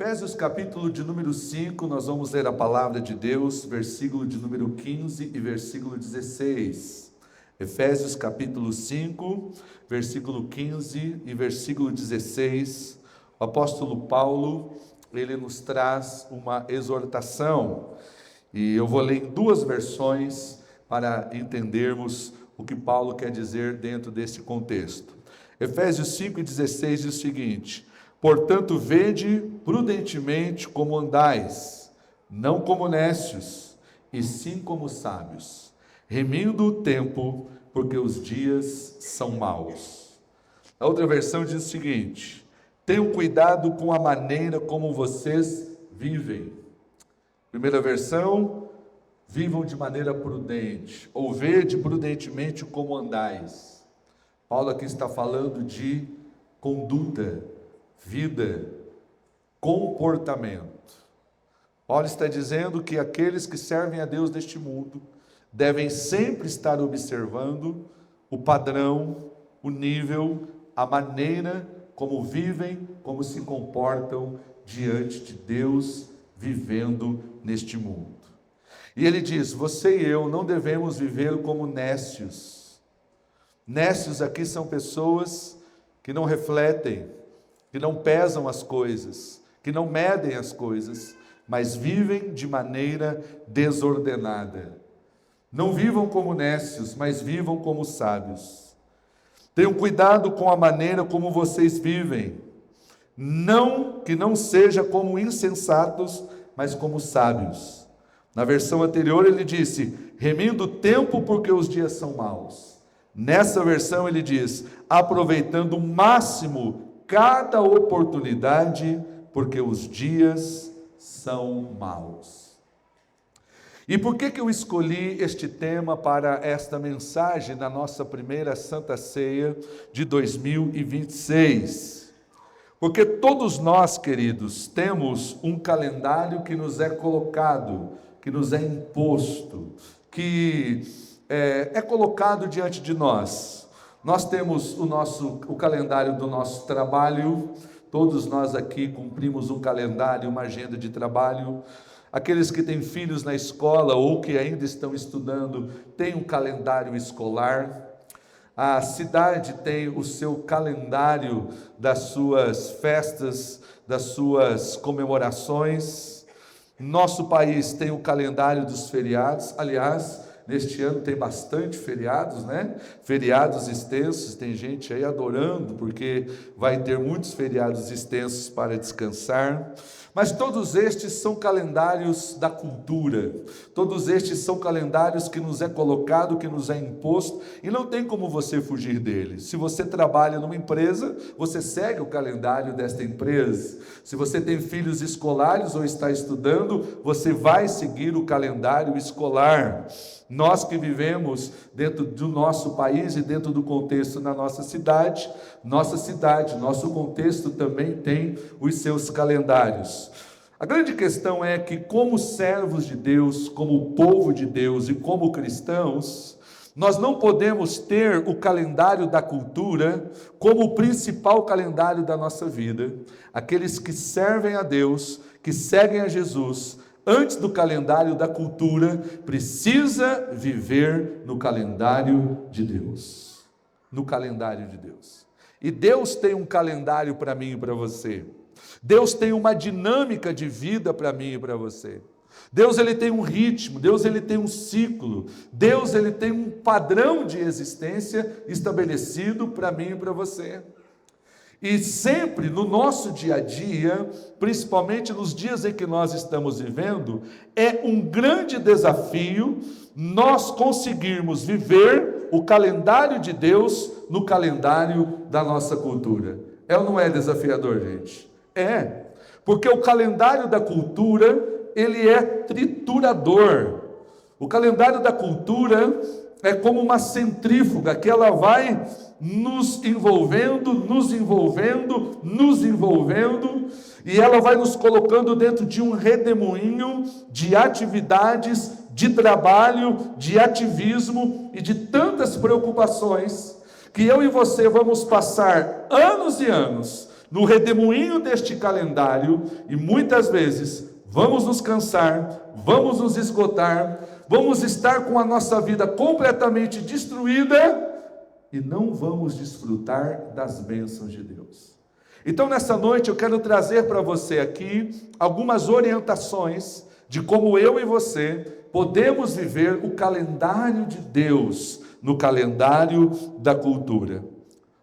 Efésios capítulo de número 5, nós vamos ler a palavra de Deus, versículo de número 15 e versículo 16. Efésios capítulo 5, versículo 15 e versículo 16. O apóstolo Paulo, ele nos traz uma exortação. E eu vou ler em duas versões para entendermos o que Paulo quer dizer dentro desse contexto. Efésios 5,16 diz o seguinte: portanto, vede prudentemente como andais, não como necios, e sim como sábios, remindo o tempo, porque os dias são maus. A outra versão diz o seguinte: tenham cuidado com a maneira como vocês vivem. Primeira versão: vivam de maneira prudente, ou vede prudentemente como andais. Paulo aqui está falando de conduta, vida, comportamento. Paulo está dizendo que aqueles que servem a Deus neste mundo devem sempre estar observando o padrão, o nível, a maneira como vivem, como se comportam diante de Deus, vivendo neste mundo. E ele diz: você e eu não devemos viver como nécios. Nécios aqui são pessoas que não refletem, que não pesam as coisas, que não medem as coisas, mas vivem de maneira desordenada. Não vivam como nécios, mas vivam como sábios. Tenham cuidado com a maneira como vocês vivem. Não que não seja como insensatos, mas como sábios. Na versão anterior ele disse: remindo o tempo porque os dias são maus. Nessa versão ele diz: aproveitando o máximo cada oportunidade, porque os dias são maus. E por que eu escolhi este tema para esta mensagem na nossa primeira Santa Ceia de 2026? Porque todos nós, queridos, temos um calendário que nos é colocado, que nos é imposto, que é colocado diante de nós. Nós temos o calendário do nosso trabalho. Todos nós aqui cumprimos um calendário, uma agenda de trabalho. Aqueles que têm filhos na escola ou que ainda estão estudando têm um calendário escolar. A cidade tem o seu calendário das suas festas, das suas comemorações. Nosso país tem o calendário dos feriados. Aliás, neste ano tem bastante feriados, né? Feriados extensos, tem gente aí adorando, porque vai ter muitos feriados extensos para descansar. Mas todos estes são calendários da cultura, todos estes são calendários que nos é colocado, que nos é imposto, e não tem como você fugir deles. Se você trabalha numa empresa, você segue o calendário desta empresa. Se você tem filhos escolares ou está estudando, você vai seguir o calendário escolar. Nós que vivemos dentro do nosso país e dentro do contexto na nossa cidade, nosso contexto também tem os seus calendários. A grande questão é que, como servos de Deus, como povo de Deus e como cristãos, nós não podemos ter o calendário da cultura como o principal calendário da nossa vida. Aqueles que servem a Deus, que seguem a Jesus, antes do calendário da cultura, precisa viver no calendário de Deus. No calendário de Deus. E Deus tem um calendário para mim e para você. Deus tem uma dinâmica de vida para mim e para você. Deus, ele tem um ritmo, Deus, ele tem um ciclo, Deus, ele tem um padrão de existência estabelecido para mim e para você. E sempre no nosso dia a dia, principalmente nos dias em que nós estamos vivendo, é um grande desafio nós conseguirmos viver o calendário de Deus no calendário da nossa cultura. É ou não é desafiador, gente? É, porque o calendário da cultura, ele é triturador. O calendário da cultura é como uma centrífuga, que ela vai nos envolvendo, e ela vai nos colocando dentro de um redemoinho de atividades, de trabalho, de ativismo e de tantas preocupações, que eu e você vamos passar anos e anos no redemoinho deste calendário, e muitas vezes vamos nos cansar, vamos nos esgotar, vamos estar com a nossa vida completamente destruída e não vamos desfrutar das bênçãos de Deus. Então, nessa noite, eu quero trazer para você aqui algumas orientações de como eu e você podemos viver o calendário de Deus no calendário da cultura.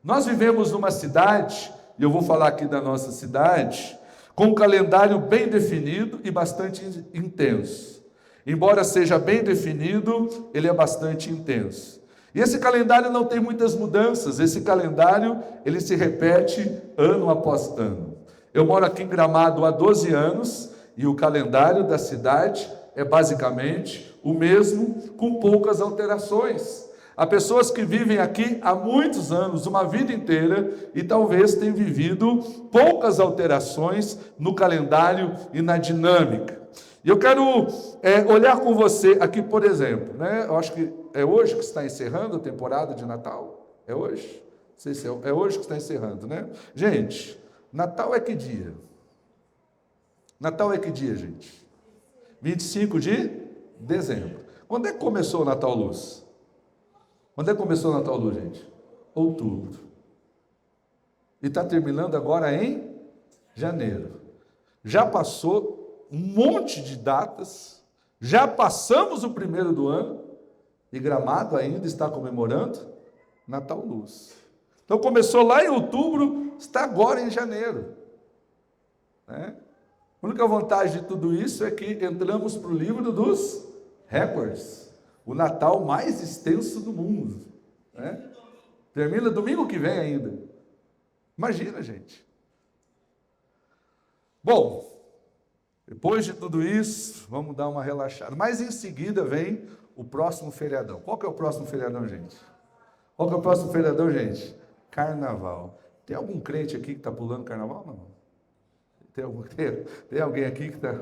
Nós vivemos numa cidade, e eu vou falar aqui da nossa cidade, com um calendário bem definido e bastante intenso. Embora seja bem definido, ele é bastante intenso. E esse calendário não tem muitas mudanças, esse calendário ele se repete ano após ano. Eu moro aqui em Gramado há 12 anos e o calendário da cidade é basicamente o mesmo, com poucas alterações. Há pessoas que vivem aqui há muitos anos, uma vida inteira, e talvez tenham vivido poucas alterações no calendário e na dinâmica. E eu quero olhar com você aqui, por exemplo, né? Eu acho que é hoje que está encerrando a temporada de Natal. É hoje? Não sei se é hoje que está encerrando, né? Gente, Natal é que dia? Natal é que dia, gente? 25 de dezembro. Quando é que começou o Natal Luz? Quando é que começou o Natal Luz, gente? Outubro. E está terminando agora em janeiro. Já passou um monte de datas, já passamos o primeiro do ano, e Gramado ainda está comemorando Natal Luz. Então começou lá em outubro, está agora em janeiro. Né? A única vantagem de tudo isso é que entramos para o livro dos recordes. O Natal mais extenso do mundo. Né? Termina domingo que vem ainda. Imagina, gente. Bom, depois de tudo isso, vamos dar uma relaxada. Mas em seguida vem o próximo feriadão. Qual que é o próximo feriadão, gente? Qual que é o próximo feriadão, gente? Carnaval. Tem algum crente aqui que está pulando carnaval? Não. Tem alguém aqui que está...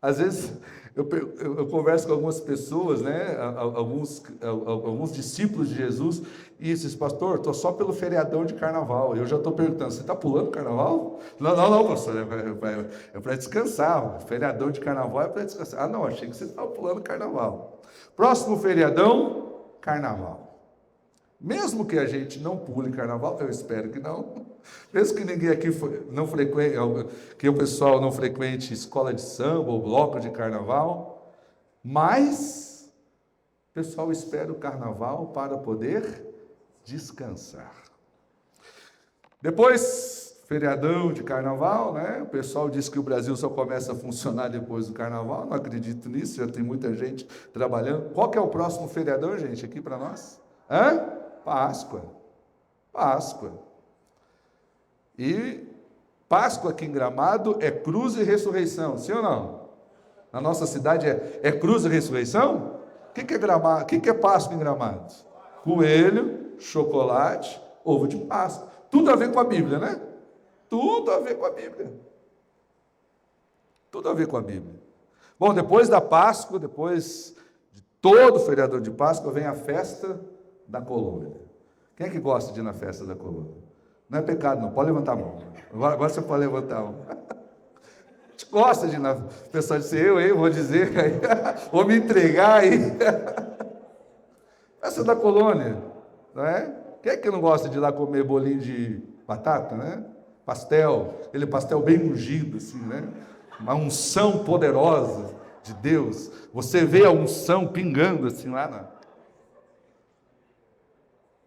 Às vezes, eu converso com algumas pessoas, né? Alguns discípulos de Jesus, e dizem, pastor, estou só pelo feriadão de carnaval. Eu já estou perguntando, você está pulando carnaval? Não, pastor, é para descansar. O feriadão de carnaval é para descansar. Ah, não, achei que você estava pulando carnaval. Próximo feriadão, carnaval. Mesmo que a gente não pule carnaval, eu espero que não, mesmo que ninguém aqui não frequente, que o pessoal não frequente escola de samba ou bloco de carnaval, mas o pessoal espera o carnaval para poder descansar. Depois, feriadão de carnaval, né? O pessoal diz que o Brasil só começa a funcionar depois do carnaval, não acredito nisso, já tem muita gente trabalhando. Qual que é o próximo feriadão, gente, aqui para nós? Páscoa. E Páscoa aqui em Gramado é cruz e ressurreição, sim ou não? Na nossa cidade é cruz e ressurreição? O que é Gramado? O que é Páscoa em Gramado? Coelho, chocolate, ovo de Páscoa. Tudo a ver com a Bíblia, né? Tudo a ver com a Bíblia. Tudo a ver com a Bíblia. Bom, depois da Páscoa, depois de todo o feriador de Páscoa, vem a festa da colônia. Quem é que gosta de ir na festa da colônia? Não é pecado, não. Pode levantar a mão. Agora você pode levantar a mão. A gente gosta de ir na... O pessoal disse, eu vou dizer, vou me entregar aí. Festa da colônia, não é? Quem é que não gosta de ir lá comer bolinho de batata, né? Pastel, aquele pastel bem ungido, assim, né? Uma unção poderosa de Deus. Você vê a unção pingando assim lá na...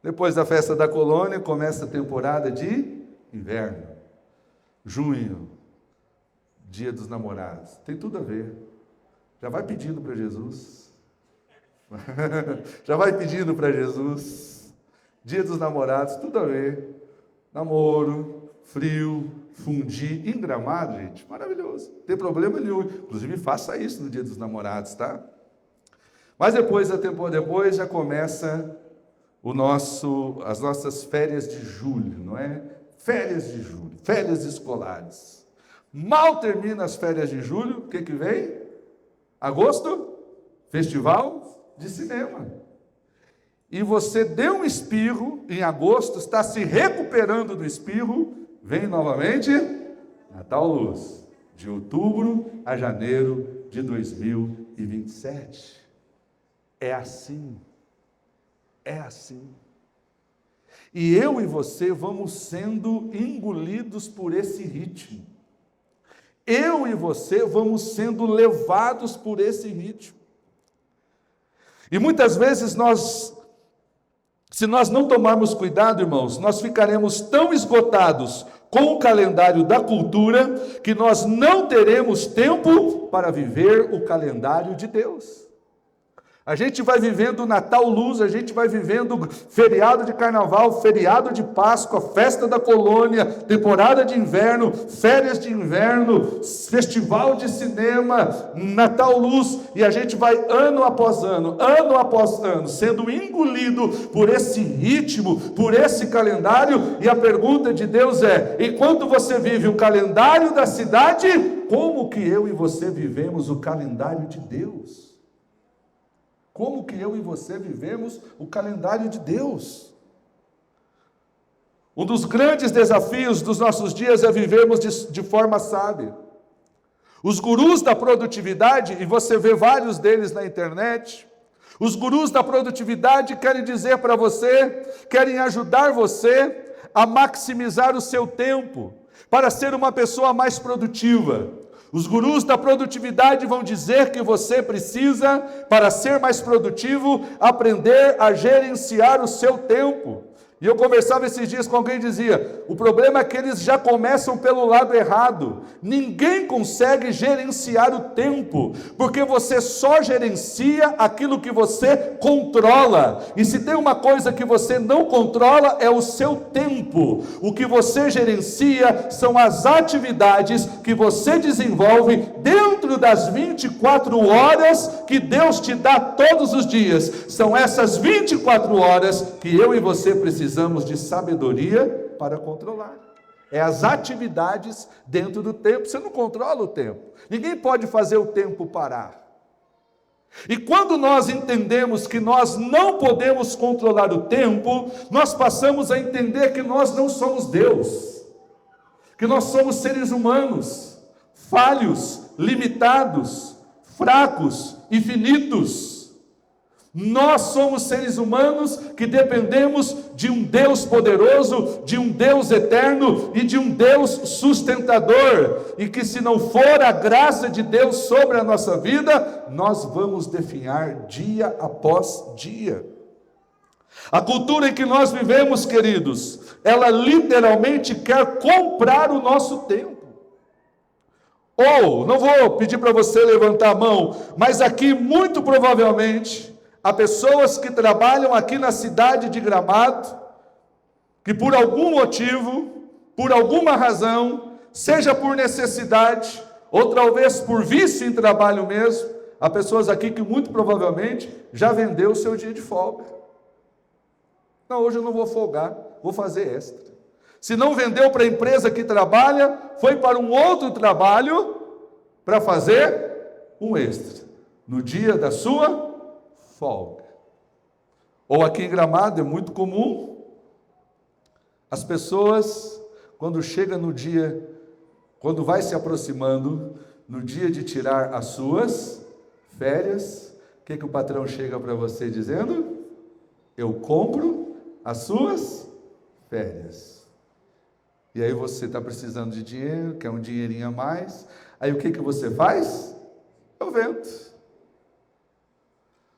Depois da festa da colônia, começa a temporada de inverno. Junho, dia dos namorados. Tem tudo a ver. Já vai pedindo para Jesus. Já vai pedindo para Jesus. Dia dos namorados, tudo a ver. Namoro, frio, fundir. Em Gramado, gente, maravilhoso. Não tem problema nenhum. Inclusive, faça isso no dia dos namorados, tá? Mas depois já começa... as nossas férias de julho, não é? Férias de julho, férias escolares. Mal termina as férias de julho, o que vem? Agosto, festival de cinema. e você deu um espirro em agosto, está se recuperando do espirro, vem novamente Natal Luz, de outubro a janeiro de 2027. É assim. É assim. E eu e você vamos sendo engolidos por esse ritmo. Eu e você vamos sendo levados por esse ritmo. E muitas vezes se nós não tomarmos cuidado, irmãos, nós ficaremos tão esgotados com o calendário da cultura que nós não teremos tempo para viver o calendário de Deus. A gente vai vivendo Natal Luz, a gente vai vivendo feriado de carnaval, feriado de Páscoa, festa da colônia, temporada de inverno, férias de inverno, festival de cinema, Natal Luz, e a gente vai ano após ano, sendo engolido por esse ritmo, por esse calendário, e a pergunta de Deus é: enquanto você vive o calendário da cidade, como que eu e você vivemos o calendário de Deus? Como que eu e você vivemos o calendário de Deus? Um dos grandes desafios dos nossos dias é vivermos de forma sábia. Os gurus da produtividade, e você vê vários deles na internet, os gurus da produtividade querem dizer para você, querem ajudar você a maximizar o seu tempo, para ser uma pessoa mais produtiva. Os gurus da produtividade vão dizer que você precisa, para ser mais produtivo, aprender a gerenciar o seu tempo. E eu conversava esses dias com alguém e dizia: o problema é que eles já começam pelo lado errado. Ninguém consegue gerenciar o tempo, porque você só gerencia aquilo que você controla. E se tem uma coisa que você não controla, é o seu tempo. O que você gerencia são as atividades que você desenvolve dentro das 24 horas que Deus te dá todos os dias. São essas 24 horas que eu e você precisamos de sabedoria para controlar. É as atividades dentro do tempo. Você não controla o tempo. Ninguém pode fazer o tempo parar. E quando nós entendemos que nós não podemos controlar o tempo, nós passamos a entender que nós não somos Deus. Que nós somos seres humanos, falhos, limitados, fracos e finitos. Nós somos seres humanos que dependemos de um Deus poderoso, de um Deus eterno e de um Deus sustentador. E que se não for a graça de Deus sobre a nossa vida, nós vamos definhar dia após dia. A cultura em que nós vivemos, queridos, ela literalmente quer comprar o nosso tempo. Ou, não vou pedir para você levantar a mão, mas aqui muito provavelmente há pessoas que trabalham aqui na cidade de Gramado, que por algum motivo, por alguma razão, seja por necessidade, ou talvez por vício em trabalho mesmo, há pessoas aqui que muito provavelmente já vendeu o seu dia de folga. Não, hoje eu não vou folgar, vou fazer extra. Se não vendeu para a empresa que trabalha, foi para um outro trabalho para fazer um extra, no dia da sua folga. Ou aqui em Gramado é muito comum as pessoas, quando chega no dia, quando vai se aproximando, no dia de tirar as suas férias, o que o patrão chega para você dizendo? Eu compro as suas férias. E aí você está precisando de dinheiro, quer um dinheirinho a mais, aí o que você faz? Eu vendo.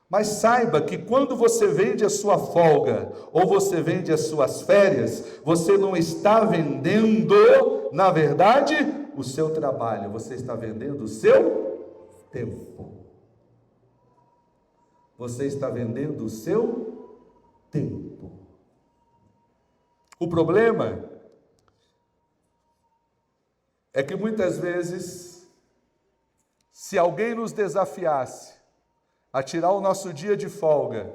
Mas saiba que quando você vende a sua folga, ou você vende as suas férias, você não está vendendo, na verdade, o seu trabalho, você está vendendo o seu tempo. Você está vendendo o seu tempo. O problema é que muitas vezes, se alguém nos desafiasse a tirar o nosso dia de folga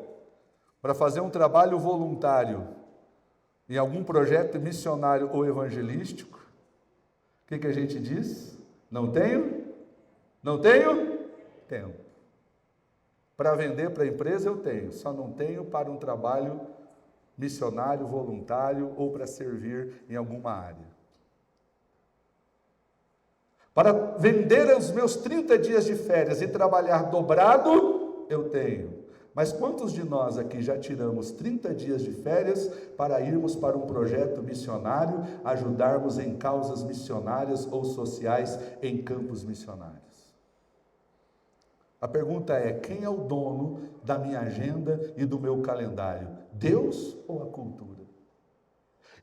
para fazer um trabalho voluntário em algum projeto missionário ou evangelístico, o que a gente diz? Não tenho tempo. Para vender para a empresa eu tenho, só não tenho para um trabalho missionário, voluntário ou para servir em alguma área. Para vender os meus 30 dias de férias e trabalhar dobrado, eu tenho. Mas quantos de nós aqui já tiramos 30 dias de férias para irmos para um projeto missionário, ajudarmos em causas missionárias ou sociais em campos missionários? A pergunta é: quem é o dono da minha agenda e do meu calendário? Deus ou a cultura?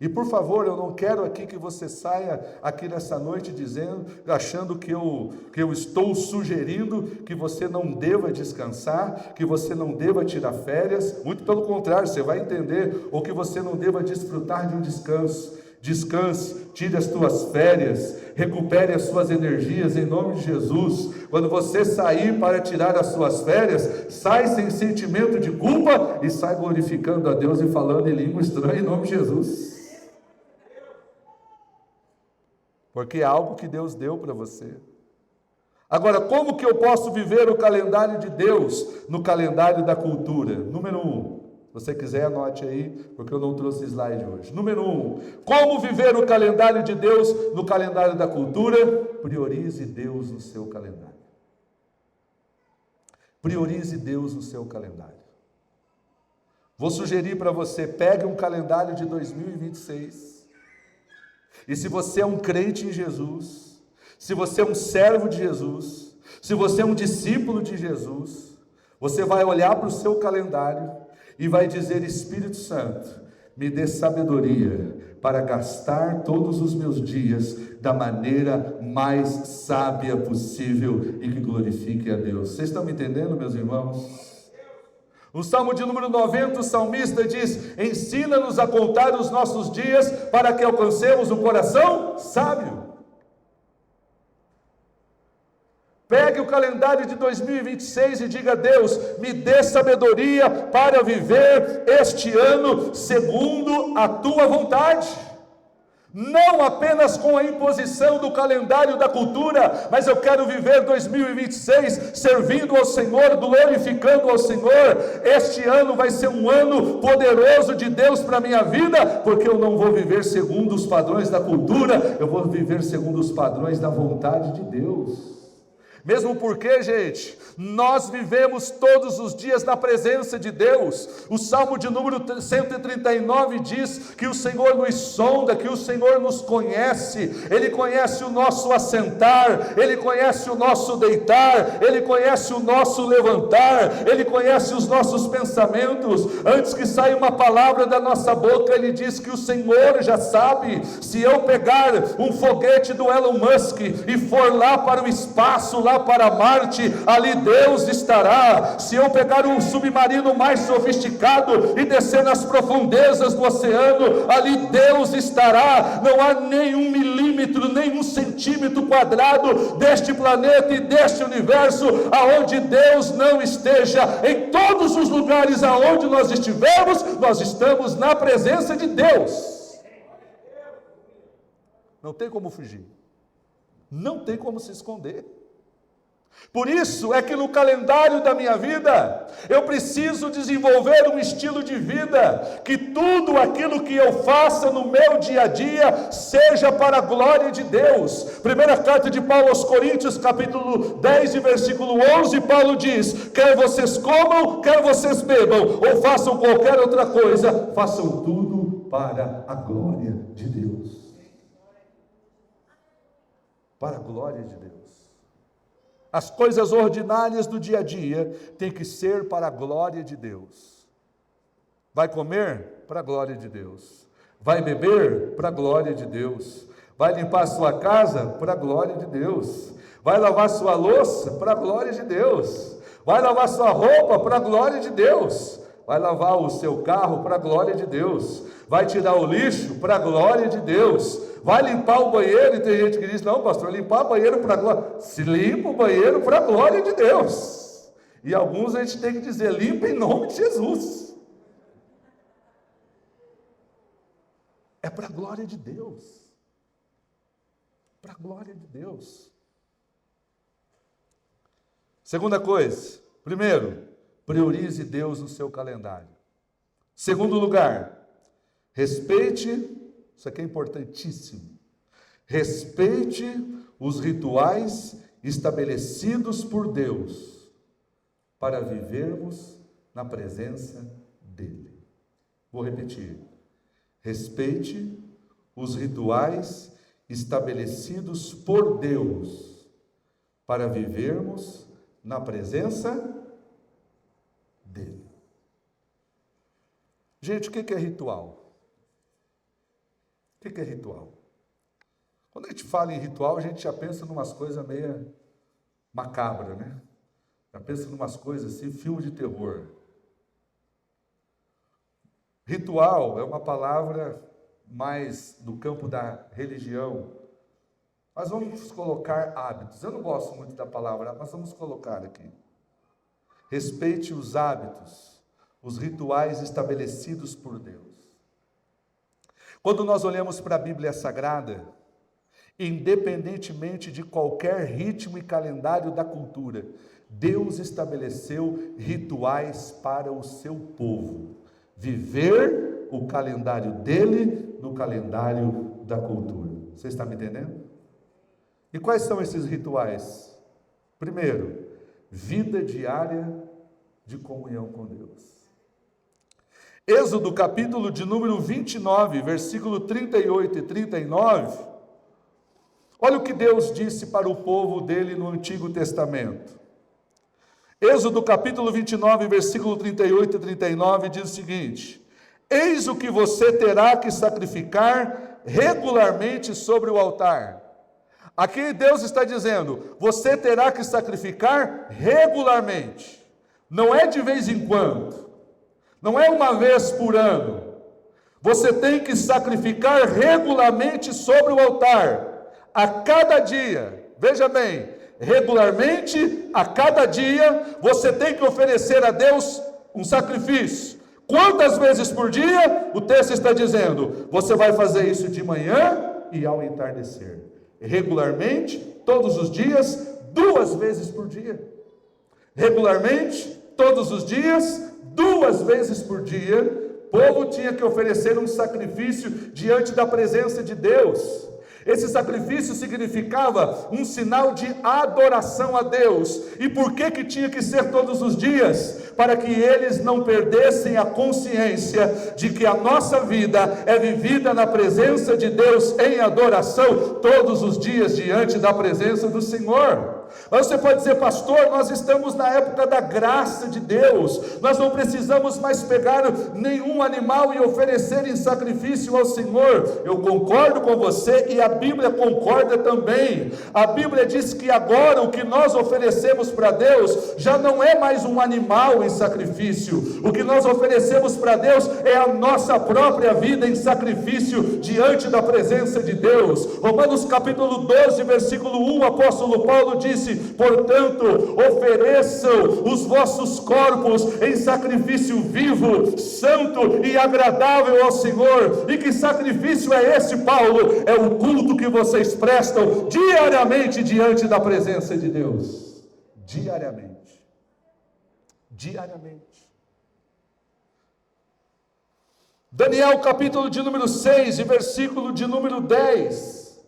E por favor, eu não quero aqui que você saia aqui nessa noite achando que eu estou sugerindo que você não deva descansar, que você não deva tirar férias. Muito pelo contrário, você vai entender, ou que você não deva desfrutar de um descanso. Descanse, tire as tuas férias, recupere as suas energias em nome de Jesus. Quando você sair para tirar as suas férias, sai sem sentimento de culpa e sai glorificando a Deus e falando em língua estranha em nome de Jesus. Porque é algo que Deus deu para você. Agora, como que eu posso viver o calendário de Deus no calendário da cultura? Número 1, se você quiser anote aí, porque eu não trouxe slide hoje. Número 1, como viver o calendário de Deus no calendário da cultura? Priorize Deus no seu calendário. Priorize Deus no seu calendário. Vou sugerir para você, pegue um calendário de 2026. E se você é um crente em Jesus, se você é um servo de Jesus, se você é um discípulo de Jesus, você vai olhar para o seu calendário e vai dizer: Espírito Santo, me dê sabedoria para gastar todos os meus dias da maneira mais sábia possível e que glorifique a Deus. Vocês estão me entendendo, meus irmãos? O Salmo de número 90, o salmista diz: ensina-nos a contar os nossos dias para que alcancemos um coração sábio. Pegue o calendário de 2026 e diga: Deus, me dê sabedoria para viver este ano segundo a tua vontade. Não apenas com a imposição do calendário da cultura, mas eu quero viver 2026 servindo ao Senhor, glorificando ao Senhor. Este ano vai ser um ano poderoso de Deus para a minha vida, porque eu não vou viver segundo os padrões da cultura, eu vou viver segundo os padrões da vontade de Deus. Mesmo porque, gente, nós vivemos todos os dias na presença de Deus. O Salmo de número 139 diz que o Senhor nos sonda, que o Senhor nos conhece. Ele conhece o nosso assentar, Ele conhece o nosso deitar, Ele conhece o nosso levantar, Ele conhece os nossos pensamentos. Antes que saia uma palavra da nossa boca, Ele diz que o Senhor já sabe. Se eu pegar um foguete do Elon Musk e for lá para o espaço, lá para Marte, ali Deus estará. Se eu pegar um submarino mais sofisticado e descer nas profundezas do oceano, ali Deus estará. Não há nenhum milímetro, nenhum centímetro quadrado deste planeta e deste universo aonde Deus não esteja. Em todos os lugares aonde nós estivermos, nós estamos na presença de Deus. Não tem como fugir, não tem como se esconder. Por isso é que no calendário da minha vida, eu preciso desenvolver um estilo de vida, que tudo aquilo que eu faça no meu dia a dia, seja para a glória de Deus. Primeira carta de Paulo aos Coríntios, capítulo 10 e versículo 11, Paulo diz: quer vocês comam, quer vocês bebam, ou façam qualquer outra coisa, façam tudo para a glória de Deus. Para a glória de Deus. As coisas ordinárias do dia a dia têm que ser para a glória de Deus. Vai comer? Para a glória de Deus. Vai beber? Para a glória de Deus. Vai limpar a sua casa? Para a glória de Deus. Vai lavar sua louça? Para a glória de Deus. Vai lavar sua roupa? Para a glória de Deus. Vai lavar o seu carro? Para a glória de Deus. Vai tirar o lixo? Para a glória de Deus. Vai limpar o banheiro, e tem gente que diz: não, pastor, limpar o banheiro para a glória. Se limpa o banheiro para a glória de Deus. E alguns a gente tem que dizer: limpa em nome de Jesus. É para a glória de Deus. Para a glória de Deus. Segunda coisa, primeiro, Priorize Deus no seu calendário. Segundo lugar, respeite, isso aqui é importantíssimo, respeite os rituais estabelecidos por Deus para vivermos na presença dEle. Vou repetir. Respeite os rituais estabelecidos por Deus para vivermos na presença dEle. Gente, o que é ritual? O que é ritual? Quando a gente fala em ritual, a gente já pensa em umas coisas meio macabras, né? Já pensa em umas coisas assim, filme de terror. Ritual é uma palavra mais do campo da religião. Mas vamos colocar hábitos. Eu não gosto muito da palavra, mas vamos colocar aqui. Respeite os hábitos, os rituais estabelecidos por Deus. Quando nós olhamos para a Bíblia Sagrada, independentemente de qualquer ritmo e calendário da cultura, Deus estabeleceu rituais para o seu povo. Viver o calendário dele no calendário da cultura. Você está me entendendo? E quais são esses rituais? Primeiro, vida diária de comunhão com Deus. Êxodo capítulo de número 29, versículo 38 e 39. Olha o que Deus disse para o povo dele no Antigo Testamento. Êxodo capítulo 29, versículo 38 e 39 diz o seguinte: eis o que você terá que sacrificar regularmente sobre o altar. Aqui Deus está dizendo, você terá que sacrificar regularmente. Não é de vez em quando. Não é uma vez por ano. Você tem que sacrificar regularmente sobre o altar. A cada dia. Veja bem, regularmente, a cada dia, você tem que oferecer a Deus um sacrifício. Quantas vezes por dia? O texto está dizendo, você vai fazer isso de manhã e ao entardecer. Regularmente, todos os dias, 2 vezes por dia. Regularmente, todos os dias, 2 vezes por dia, o povo tinha que oferecer um sacrifício diante da presença de Deus. Esse sacrifício significava um sinal de adoração a Deus. E por que tinha que ser todos os dias? Para que eles não perdessem a consciência de que a nossa vida é vivida na presença de Deus em adoração todos os dias diante da presença do Senhor. Mas você pode dizer, pastor, nós estamos na época da graça de Deus, nós não precisamos mais pegar nenhum animal e oferecer em sacrifício ao Senhor. Eu concordo com você e a Bíblia concorda também. A Bíblia diz que agora o que nós oferecemos para Deus já não é mais um animal em sacrifício. O que nós oferecemos para Deus é a nossa própria vida em sacrifício diante da presença de Deus. Romanos capítulo 12, versículo 1, o apóstolo Paulo disse: portanto, ofereçam os vossos corpos em sacrifício vivo, santo e agradável ao Senhor. E que sacrifício é esse, Paulo? É o culto que vocês prestam diariamente diante da presença de Deus. Diariamente. Daniel capítulo de número 6 e versículo de número 10.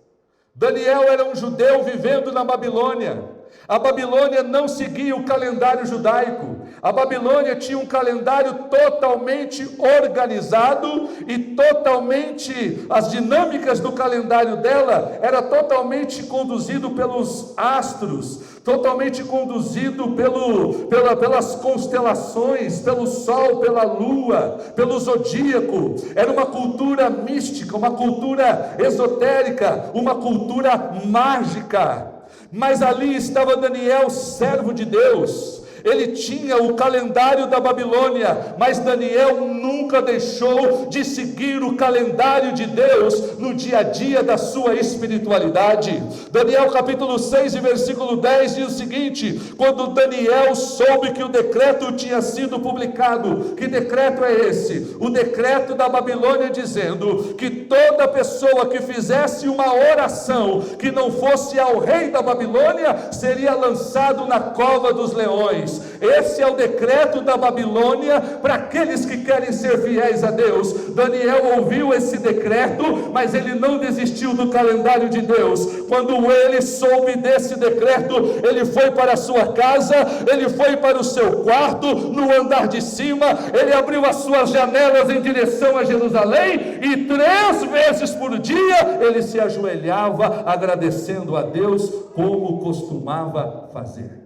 Daniel era um judeu vivendo na Babilônia. A Babilônia não seguia o calendário judaico. A Babilônia tinha um calendário totalmente organizado e totalmente, as dinâmicas do calendário dela era totalmente conduzido pelos astros, totalmente conduzido pelas constelações, pelo sol, pela lua, pelo zodíaco. Era uma cultura mística, uma cultura esotérica, uma cultura mágica. Mas ali estava Daniel, servo de Deus. Ele tinha o calendário da Babilônia, mas Daniel nunca deixou de seguir o calendário de Deus no dia a dia da sua espiritualidade. Daniel capítulo 6 e versículo 10 diz o seguinte: quando Daniel soube que o decreto tinha sido publicado. Que decreto é esse? O decreto da Babilônia dizendo que toda pessoa que fizesse uma oração que não fosse ao rei da Babilônia seria lançado na cova dos leões. Deus. Esse é o decreto da Babilônia para aqueles que querem ser fiéis a Deus. Daniel ouviu esse decreto, mas ele não desistiu do calendário de Deus. Quando ele soube desse decreto, ele foi para a sua casa, ele foi para o seu quarto, no andar de cima, ele abriu as suas janelas em direção a Jerusalém, e 3 vezes por dia ele se ajoelhava agradecendo a Deus, como costumava fazer.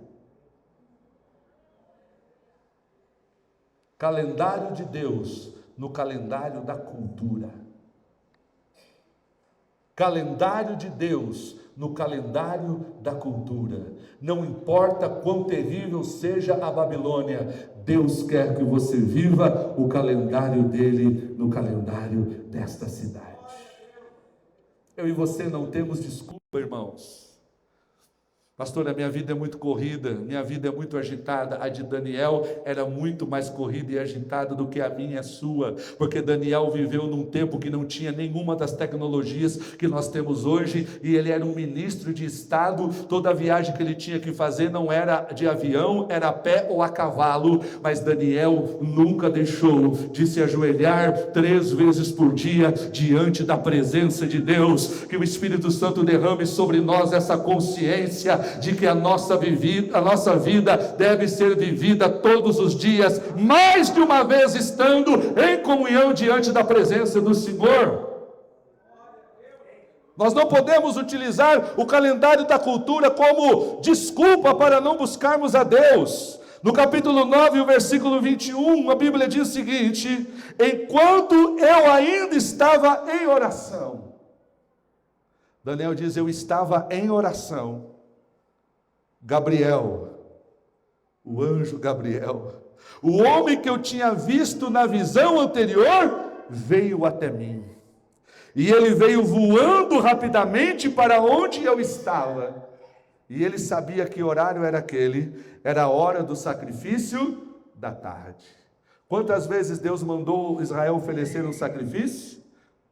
Calendário de Deus no calendário da cultura. Calendário de Deus no calendário da cultura. Não importa quão terrível seja a Babilônia, Deus quer que você viva o calendário dele no calendário desta cidade. Eu e você não temos desculpa, irmãos. Pastor, a minha vida é muito corrida, minha vida é muito agitada. A de Daniel era muito mais corrida e agitada do que a minha e a sua, porque Daniel viveu num tempo que não tinha nenhuma das tecnologias que nós temos hoje, e ele era um ministro de Estado. Toda a viagem que ele tinha que fazer não era de avião, era a pé ou a cavalo, mas Daniel nunca deixou de se ajoelhar 3 vezes por dia diante da presença de Deus. Que o Espírito Santo derrame sobre nós essa consciência de que a nossa vida deve ser vivida todos os dias, mais de uma vez estando em comunhão diante da presença do Senhor. Nós não podemos utilizar o calendário da cultura como desculpa para não buscarmos a Deus. No capítulo 9, o versículo 21, a Bíblia diz o seguinte: enquanto eu ainda estava em oração. Daniel diz: eu estava em oração. Gabriel, o anjo Gabriel, o homem que eu tinha visto na visão anterior, veio até mim. E ele veio voando rapidamente para onde eu estava. E ele sabia que horário era aquele, era a hora do sacrifício da tarde. Quantas vezes Deus mandou Israel oferecer um sacrifício?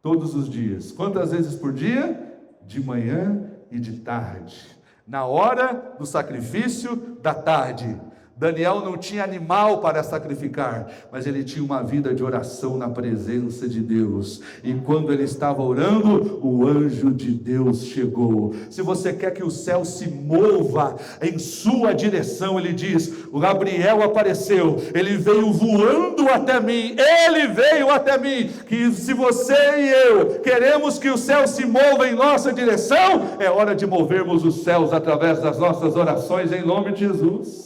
Todos os dias. Quantas vezes por dia? De manhã e de tarde. Na hora do sacrifício da tarde. Daniel não tinha animal para sacrificar, mas ele tinha uma vida de oração na presença de Deus. E quando ele estava orando, o anjo de Deus chegou. Se você quer que o céu se mova em sua direção, ele diz: o Gabriel apareceu, ele veio voando até mim, ele veio até mim. Que se você e eu queremos que o céu se mova em nossa direção, é hora de movermos os céus através das nossas orações em nome de Jesus.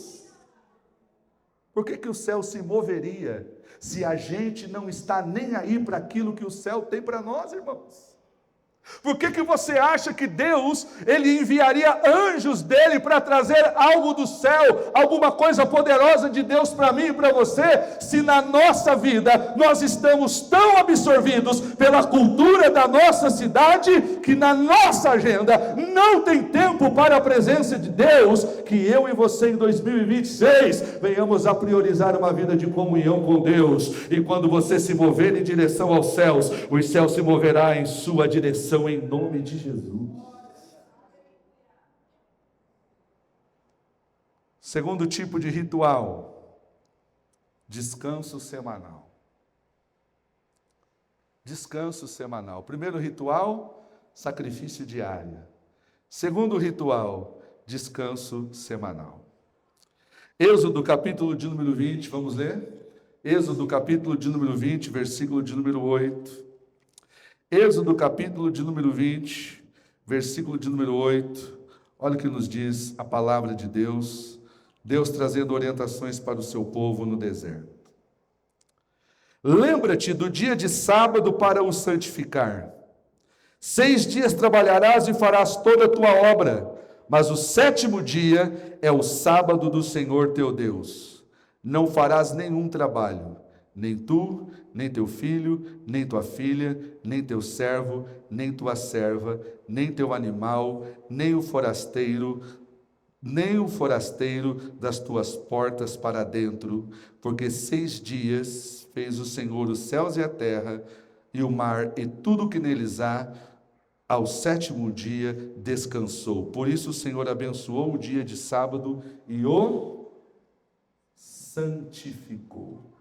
Por que o céu se moveria se a gente não está nem aí para aquilo que o céu tem para nós, irmãos? Por que você acha que Deus, ele enviaria anjos dele para trazer algo do céu, alguma coisa poderosa de Deus para mim e para você, se na nossa vida nós estamos tão absorvidos pela cultura da nossa cidade, que na nossa agenda não tem tempo para a presença de Deus? Que eu e você em 2026 venhamos a priorizar uma vida de comunhão com Deus, e quando você se mover em direção aos céus, o céu se moverá em sua direção em nome de Jesus. Segundo tipo de ritual: descanso semanal. Descanso semanal. Primeiro ritual, sacrifício diário. Segundo ritual, descanso semanal. Êxodo capítulo de número 20, vamos ler? Êxodo capítulo de número 20, versículo de número 8. Êxodo capítulo de número 20, versículo de número 8, olha o que nos diz a palavra de Deus, Deus trazendo orientações para o seu povo no deserto. Lembra-te do dia de sábado para o santificar. 6 dias trabalharás e farás toda a tua obra, mas o 7º dia é o sábado do Senhor teu Deus. Não farás nenhum trabalho, nem tu, nem teu filho, nem tua filha, nem teu servo, nem tua serva, nem teu animal, nem o forasteiro das tuas portas para dentro, porque 6 dias fez o Senhor os céus e a terra, e o mar e tudo o que neles há, ao 7º dia descansou. Por isso o Senhor abençoou o dia de sábado e o santificou.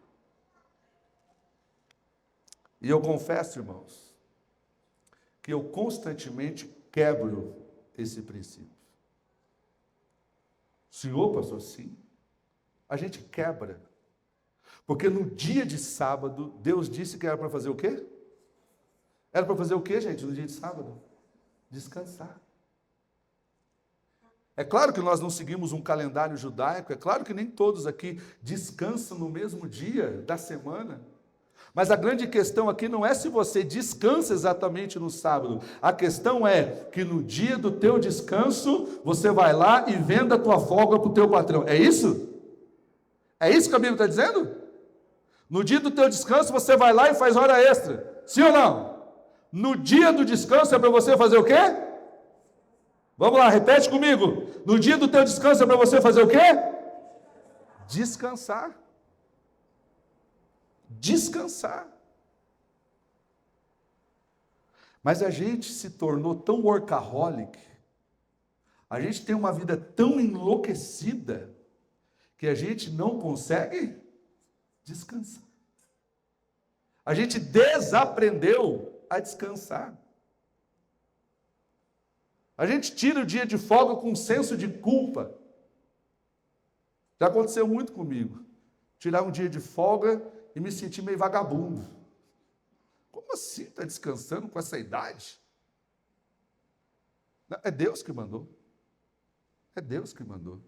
E eu confesso, irmãos, que eu constantemente quebro esse princípio. Senhor, pastor, sim. A gente quebra. Porque no dia de sábado, Deus disse que era para fazer o quê? Era para fazer o quê, gente, no dia de sábado? Descansar. É claro que nós não seguimos um calendário judaico, é claro que nem todos aqui descansam no mesmo dia da semana. Mas a grande questão aqui não é se você descansa exatamente no sábado. A questão é que no dia do teu descanso, você vai lá e venda a tua folga para o teu patrão. É isso? É isso que a Bíblia está dizendo? No dia do teu descanso, você vai lá e faz hora extra. Sim ou não? No dia do descanso é para você fazer o quê? Vamos lá, repete comigo. No dia do teu descanso é para você fazer o quê? Descansar. Descansar. Mas a gente se tornou tão workaholic, a gente tem uma vida tão enlouquecida, que a gente não consegue descansar. A gente desaprendeu a descansar. A gente tira o dia de folga com um senso de culpa. Já aconteceu muito comigo. Tirar um dia de folga e me sentir meio vagabundo. Como assim está descansando com essa idade? Não, é Deus que mandou. É Deus que mandou.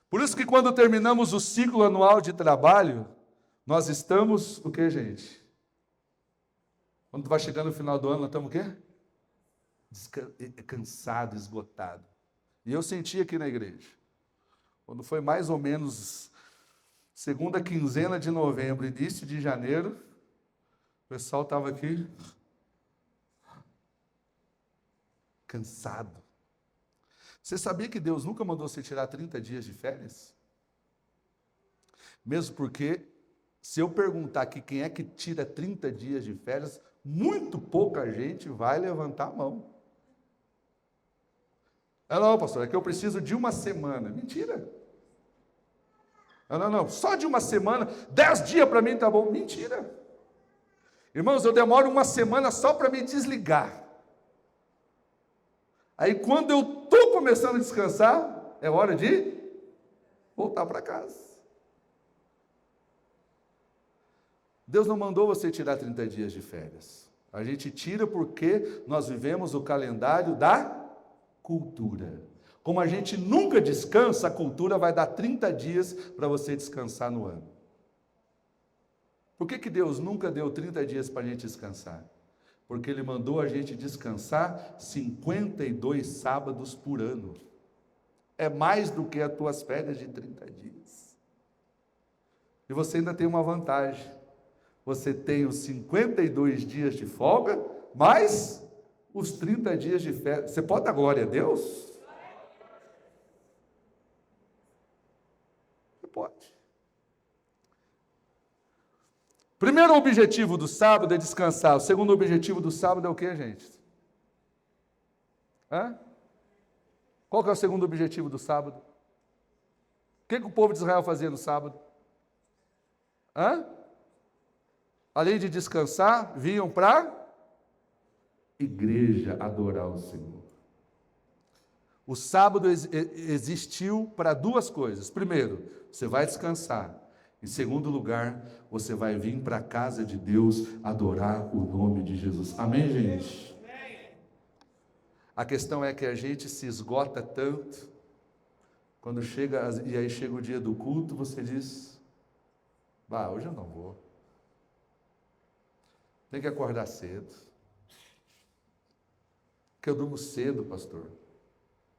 Por isso que quando terminamos o ciclo anual de trabalho, nós estamos o quê, gente? Quando vai chegando no final do ano, nós estamos o quê? Cansado, esgotado. E eu senti aqui na igreja, quando foi mais ou menos segunda quinzena de novembro, início de janeiro, o pessoal estava aqui cansado. Você sabia que Deus nunca mandou você tirar 30 dias de férias? Mesmo porque, se eu perguntar aqui quem é que tira 30 dias de férias, muito pouca gente vai levantar a mão. Não, pastor, é que eu preciso de uma semana. Mentira. Não, só de uma semana, 10 dias para mim tá bom. Mentira. Irmãos, eu demoro uma semana só para me desligar. Aí quando eu estou começando a descansar, é hora de voltar para casa. Deus não mandou você tirar 30 dias de férias. A gente tira porque nós vivemos o calendário da cultura. Como a gente nunca descansa, a cultura vai dar 30 dias para você descansar no ano. Por que Deus nunca deu 30 dias para a gente descansar? Porque Ele mandou a gente descansar 52 sábados por ano. É mais do que as tuas férias de 30 dias. E você ainda tem uma vantagem. Você tem os 52 dias de folga, mais os 30 dias de férias. Você pode dar glória a Deus? Você pode. Primeiro objetivo do sábado é descansar. O segundo objetivo do sábado é o que, gente? Qual que é o segundo objetivo do sábado? O que o povo de Israel fazia no sábado? Além de descansar, vinham para igreja adorar o Senhor. O sábado existiu para duas coisas. Primeiro, você vai descansar. Em segundo lugar, você vai vir para a casa de Deus adorar o nome de Jesus. Amém, gente? A questão é que a gente se esgota tanto, quando chega, e aí chega o dia do culto, você diz, hoje eu não vou. Tem que acordar cedo. Porque eu durmo cedo, pastor.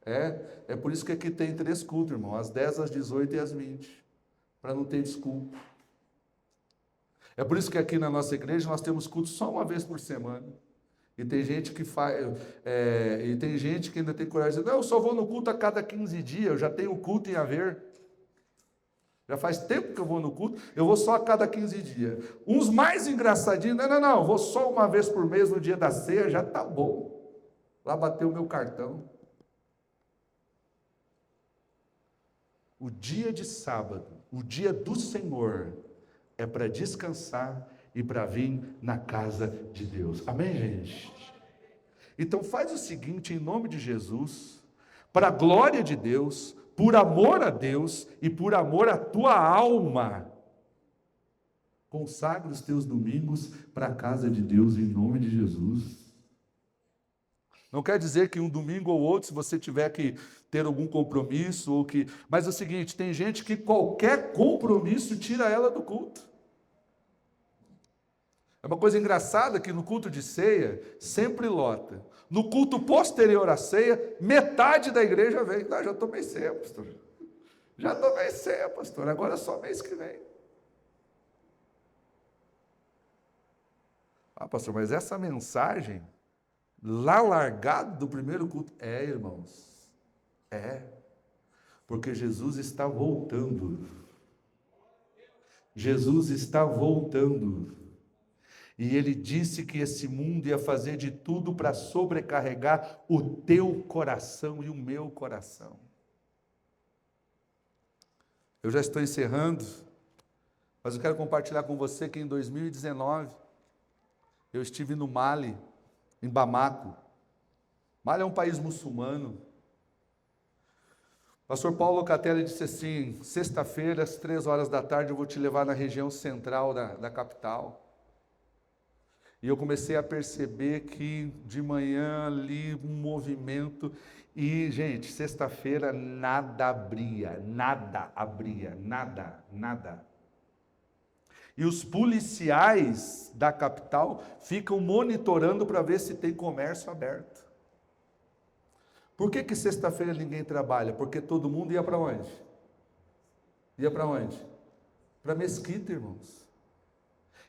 É por isso que aqui tem 3 cultos, irmão, às 10, às 18 e às 20. Para não ter desculpa. É por isso que aqui na nossa igreja nós temos culto só uma vez por semana. E tem gente que e tem gente que ainda tem coragem de dizer, não, eu só vou no culto a cada 15 dias, eu já tenho culto em haver. Já faz tempo que eu vou no culto, eu vou só a cada 15 dias. Uns mais engraçadinhos, não, vou só uma vez por mês no dia da ceia, já tá bom. Lá bateu o meu cartão. O dia de sábado, o dia do Senhor, é para descansar e para vir na casa de Deus. Amém, gente? Então faz o seguinte, em nome de Jesus, para a glória de Deus, por amor a Deus e por amor à tua alma, consagre os teus domingos para a casa de Deus em nome de Jesus. Não quer dizer que um domingo ou outro, se você tiver que ter algum compromisso, mas é o seguinte, tem gente que qualquer compromisso tira ela do culto. É uma coisa engraçada que no culto de ceia, sempre lota. No culto posterior à ceia, metade da igreja vem. Já tomei ceia, pastor. Já tomei ceia, pastor. Agora é só mês que vem. Pastor, mas essa mensagem, lá largado do primeiro culto, irmãos, porque Jesus está voltando. Jesus está voltando. E ele disse que esse mundo ia fazer de tudo para sobrecarregar o teu coração e o meu coração. Eu já estou encerrando, mas eu quero compartilhar com você que em 2019, eu estive no Mali, em Bamako. Mali é um país muçulmano. O pastor Paulo Locatelli disse assim, sexta-feira, às 3 horas da tarde, eu vou te levar na região central da capital. E eu comecei a perceber que de manhã ali um movimento, e gente, sexta-feira nada abria. E os policiais da capital ficam monitorando para ver se tem comércio aberto. Por que sexta-feira ninguém trabalha? Porque todo mundo ia para onde? Ia para onde? Para a mesquita, irmãos.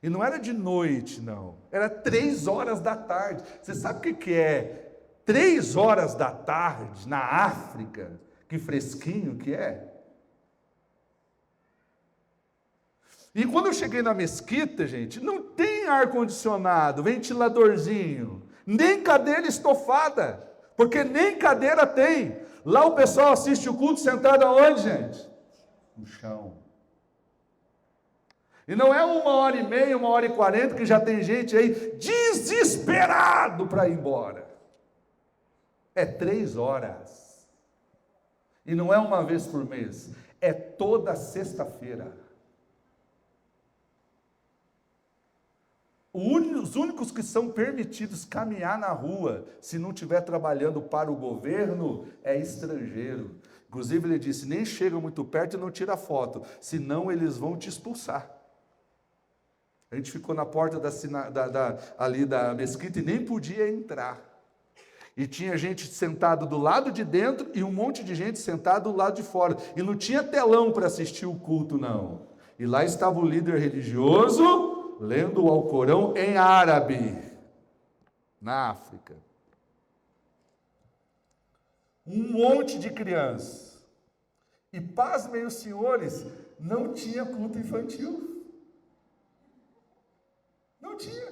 E não era de noite, não. Era 3 horas da tarde. Você sabe o que é 3 horas da tarde na África? Que fresquinho que é? E quando eu cheguei na mesquita, gente, não tem ar-condicionado, ventiladorzinho, nem cadeira estofada, porque nem cadeira tem. Lá o pessoal assiste o culto sentado aonde, gente? No chão. E não é 1h30, 1h40, que já tem gente aí desesperado para ir embora. É 3 horas. E não é uma vez por mês, é toda sexta-feira. Os únicos que são permitidos caminhar na rua, se não estiver trabalhando para o governo, é estrangeiro. Inclusive ele disse, nem chega muito perto e não tira foto, senão eles vão te expulsar. A gente ficou na porta ali da mesquita e nem podia entrar. E tinha gente sentada do lado de dentro e um monte de gente sentada do lado de fora. E não tinha telão para assistir o culto, não. E lá estava o líder religioso lendo o Alcorão em árabe, na África. Um monte de crianças. E pasmem os senhores, não tinha culto infantil. Não tinha.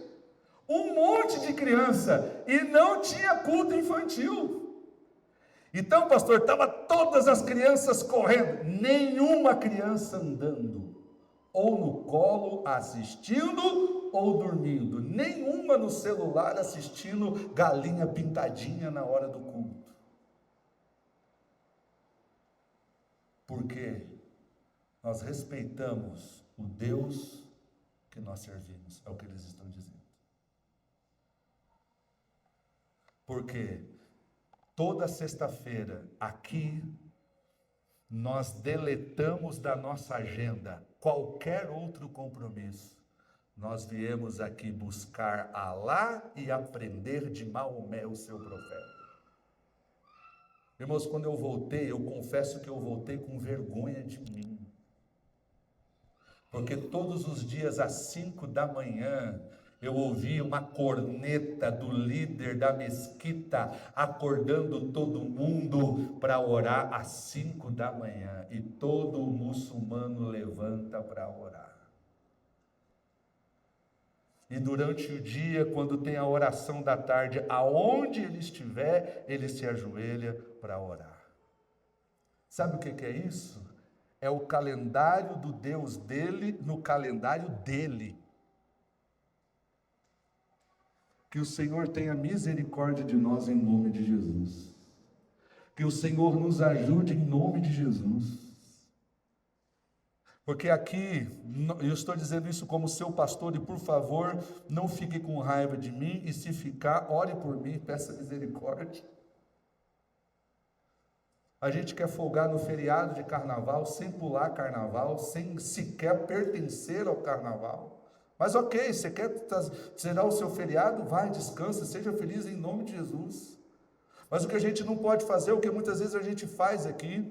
Um monte de criança e não tinha culto infantil. Então, pastor, estava todas as crianças correndo, nenhuma criança andando, ou no colo assistindo, ou dormindo, nenhuma no celular assistindo galinha pintadinha na hora do culto. Porque nós respeitamos o Deus que nós servimos, é o que eles estão dizendo. Porque toda sexta-feira aqui nós deletamos da nossa agenda qualquer outro compromisso. Nós viemos aqui buscar Alá e aprender de Maomé, o seu profeta. Irmãos, quando eu voltei, eu confesso que eu voltei com vergonha de mim. Porque todos os dias às 5 da manhã, eu ouvi uma corneta do líder da mesquita, acordando todo mundo para orar às 5 da manhã. E todo muçulmano levanta para orar. E durante o dia, quando tem a oração da tarde, aonde ele estiver, ele se ajoelha para orar. Sabe o que é isso? é o calendário do Deus dele no calendário dele. Que o Senhor tenha misericórdia de nós em nome de Jesus. Que o Senhor nos ajude em nome de Jesus. Porque aqui, eu estou dizendo isso como seu pastor, e por favor, não fique com raiva de mim, e se ficar, ore por mim, peça misericórdia. A gente quer folgar no feriado de carnaval, sem pular carnaval, sem sequer pertencer ao carnaval. Mas ok, você quer tirar o seu feriado? Vai, descansa, seja feliz em nome de Jesus. Mas o que a gente não pode fazer, o que muitas vezes a gente faz aqui,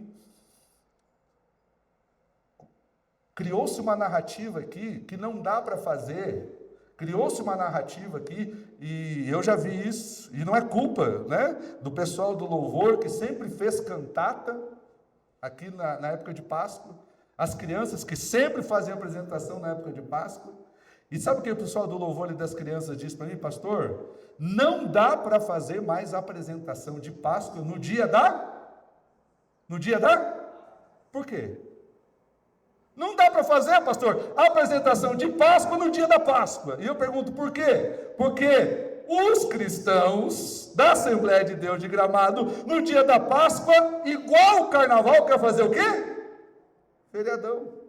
criou-se uma narrativa aqui que não dá para fazer. Criou-se uma narrativa aqui, e eu já vi isso, e não é culpa, né, do pessoal do louvor, que sempre fez cantata, aqui na época de Páscoa, as crianças que sempre faziam apresentação na época de Páscoa, e sabe o que o pessoal do louvor e das crianças diz para mim, pastor? Não dá para fazer mais apresentação de Páscoa no dia da? Por quê? Não dá para fazer, pastor, a apresentação de Páscoa no dia da Páscoa. E eu pergunto, por quê? Porque os cristãos da Assembleia de Deus de Gramado, no dia da Páscoa, igual o carnaval, quer fazer o quê? Feriadão.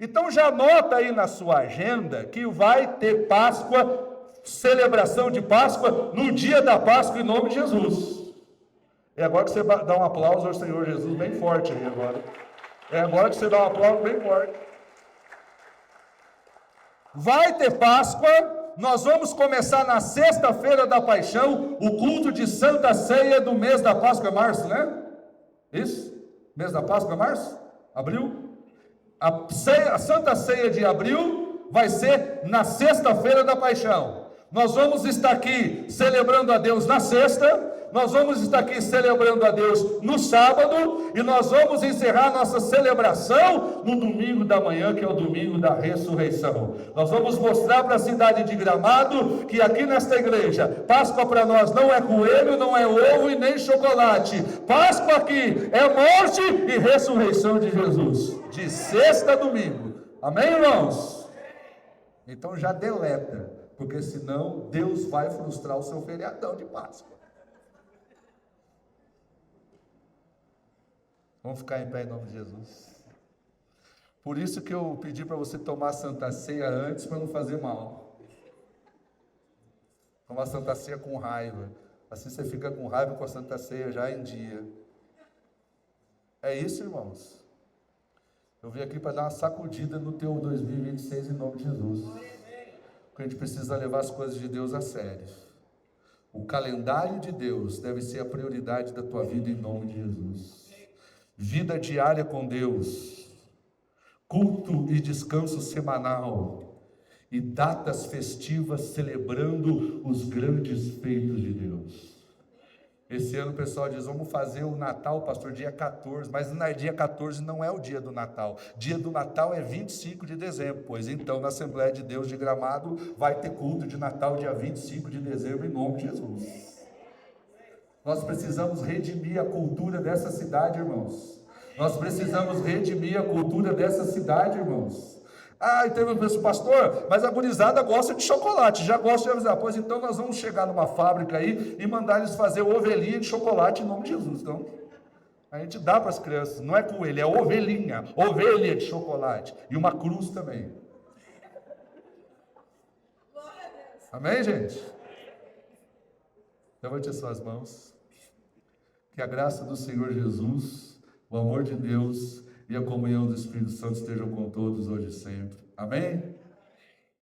Então já anota aí na sua agenda que vai ter Páscoa, celebração de Páscoa, no dia da Páscoa, em nome de Jesus. É agora que você dá um aplauso ao Senhor Jesus bem forte aí agora. É agora que você dá um aplauso bem forte. Vai ter Páscoa, nós vamos começar na sexta-feira da Paixão, o culto de Santa Ceia do mês da Páscoa, é março, né? Isso? Mês da Páscoa é março? Abril? A Santa Ceia de abril vai ser na sexta-feira da Paixão. Nós vamos estar aqui celebrando a Deus na sexta, nós vamos estar aqui celebrando a Deus no sábado, e nós vamos encerrar nossa celebração no domingo da manhã, que é o domingo da ressurreição. Nós vamos mostrar para a cidade de Gramado que aqui nesta igreja, Páscoa para nós não é coelho, não é ovo e nem chocolate. Páscoa aqui é morte e ressurreição de Jesus, de sexta a domingo. Amém, irmãos? Então já deleta, porque senão Deus vai frustrar o seu feriadão de Páscoa. Vamos ficar em pé em nome de Jesus. Por isso que eu pedi para você tomar a Santa Ceia antes, para não fazer mal. Tomar a Santa Ceia com raiva. Assim você fica com raiva com a Santa Ceia já em dia. É isso, irmãos. Eu vim aqui para dar uma sacudida no teu 2026 em nome de Jesus. Porque a gente precisa levar as coisas de Deus a sério. O calendário de Deus deve ser a prioridade da tua vida em nome de Jesus. Vida diária com Deus, culto e descanso semanal, e datas festivas celebrando os grandes feitos de Deus. Esse ano o pessoal diz, vamos fazer o Natal, pastor, dia 14, mas dia 14 não é o dia do Natal. Dia do Natal é 25 de dezembro, pois então na Assembleia de Deus de Gramado vai ter culto de Natal dia 25 de dezembro em nome de Jesus. Nós precisamos redimir a cultura dessa cidade, irmãos. Nós precisamos redimir a cultura dessa cidade, irmãos. Ah, e teve um pessoal, pastor, mas a gurizada gosta de chocolate, já gosta de avisar. Pois então nós vamos chegar numa fábrica aí e mandar eles fazer ovelhinha de chocolate em nome de Jesus. Então, a gente dá para as crianças, não é coelho, é ovelhinha, ovelha de chocolate. E uma cruz também. Amém, gente? Levante as suas mãos. Que a graça do Senhor Jesus, o amor de Deus e a comunhão do Espírito Santo estejam com todos hoje e sempre. Amém?